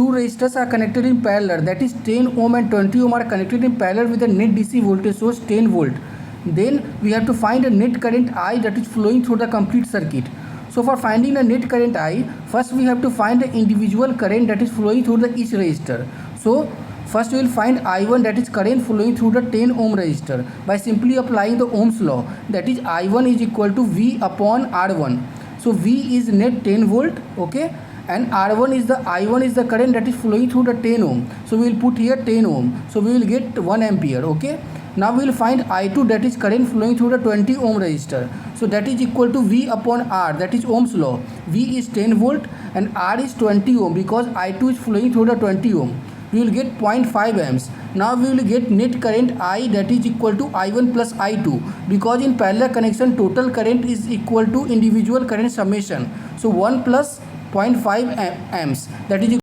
two resistors are connected in parallel, that is 10 ohm and 20 ohm are connected in parallel with a net DC voltage source 10 volt. Then we have to find a net current I that is flowing through the complete circuit. So for finding the net current I, first we have to find the individual current that is flowing through the each resistor. So first we will find I1, that is current flowing through the 10 ohm resistor, by simply applying the Ohm's law, that is I1 is equal to V upon R1. So V is net 10 volt, okay, and R1 is the I1 is the current that is flowing through the 10 ohm. So we will put here 10 ohm. So we will get 1 ampere, okay. Now we will find I2, that is current flowing through the 20 ohm resistor. So that is equal to V upon R, that is Ohm's law. V is 10 volt and R is 20 ohm because I2 is flowing through the 20 ohm. We will get 0.5 amps. Now we will get net current I, that is equal to I1 plus I2, because in parallel connection total current is equal to individual current summation. So 1 plus 0.5 amps, that is